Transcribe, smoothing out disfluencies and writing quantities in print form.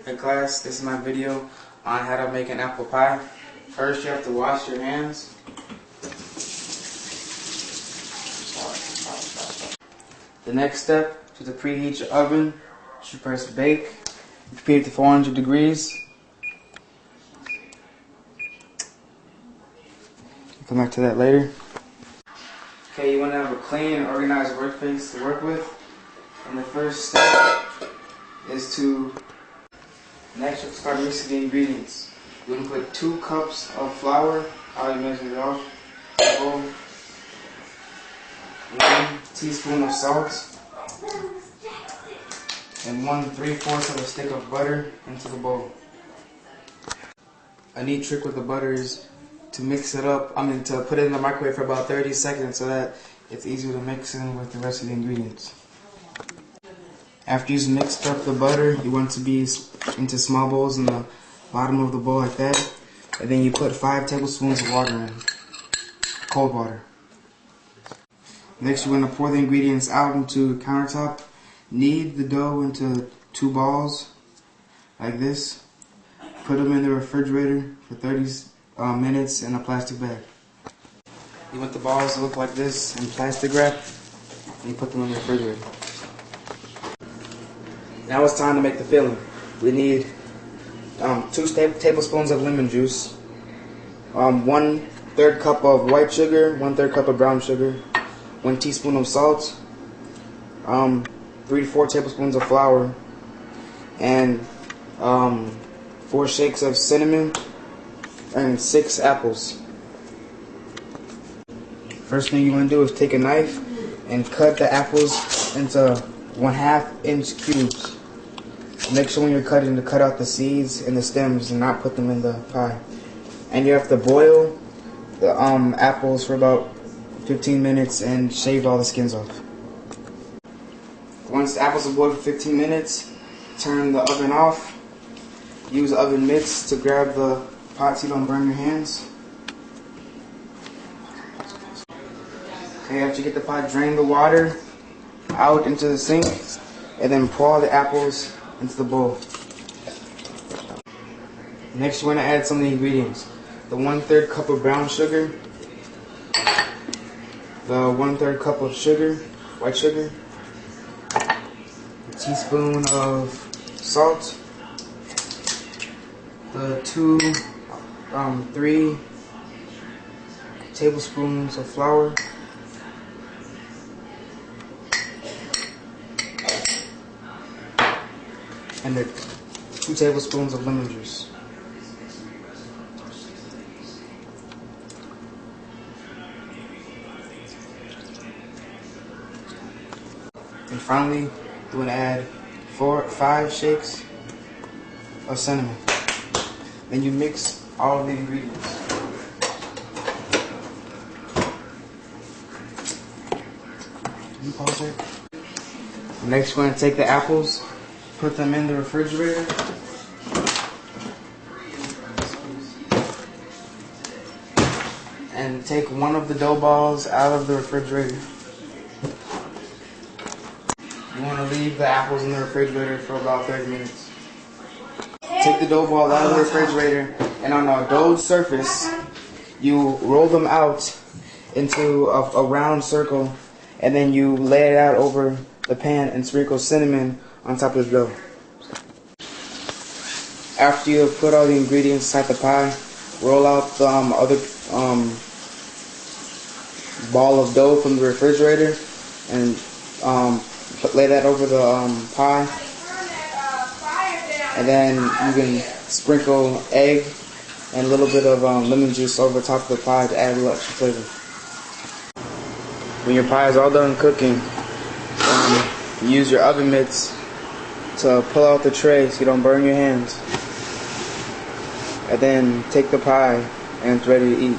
Hey class, this is my video on how to make an apple pie. First you have to wash your hands. The next step is to preheat your oven. You should press bake. You preheat it to 400 degrees. I'll come back to that later. Okay, you want to have a clean and organized workspace to work with. And the first step is to next, you'll start mixing the ingredients. You're going to put 2 cups of flour. I already measured it off. 1 teaspoon of salt. And 1/3 of a stick of butter into the bowl. A neat trick with the butter is to mix it up, to put it in the microwave for about 30 seconds so that it's easier to mix in with the rest of the ingredients. After you've mixed up the butter, you want it to be into small bowls in the bottom of the bowl like that. And then you put 5 tablespoons of water in, cold water. Next you want to pour the ingredients out into the countertop. Knead the dough into 2 balls, like this. Put them in the refrigerator for 30 minutes in a plastic bag. You want the balls to look like this in plastic wrap, and you put them in the refrigerator. Now it's time to make the filling. We need 2 tablespoons of lemon juice, 1/3 cup of white sugar, 1/3 cup of brown sugar, 1 teaspoon of salt, 3 to 4 tablespoons of flour, and 4 shakes of cinnamon, and 6 apples. First thing you want to do is take a knife and cut the apples into 1/2 inch cubes. Make sure when you're cutting to cut out the seeds and the stems and not put them in the pie. And you have to boil the apples for about 15 minutes and shave all the skins off. Once the apples are boiled for 15 minutes, turn the oven off. Use oven mitts to grab the pot so you don't burn your hands. Okay, after you get the pot, drain the water out into the sink and then pour the apples into the bowl. Next you want to add some of the ingredients. The 1/3 cup of brown sugar, the 1/3 cup of sugar, white sugar, a teaspoon of salt, the 3 tablespoons of flour, and the 2 tablespoons of lemon juice. And finally, you want to add 5 shakes of cinnamon. Then you mix all of the ingredients. Can you pause it? Next, we're going to take the apples, put them in the refrigerator. And take one of the dough balls out of the refrigerator. You want to leave the apples in the refrigerator for about 30 minutes. Take the dough ball out of the refrigerator, and on a doughed surface, you roll them out into a round circle, and then you lay it out over the pan and sprinkle cinnamon on top of the dough. After you have put all the ingredients inside the pie, roll out the other ball of dough from the refrigerator and lay that over the pie. And then you can sprinkle egg and a little bit of lemon juice over top of the pie to add a little extra flavor. When your pie is all done cooking, use your oven mitts to pull out the tray so you don't burn your hands. And then take the pie and it's ready to eat.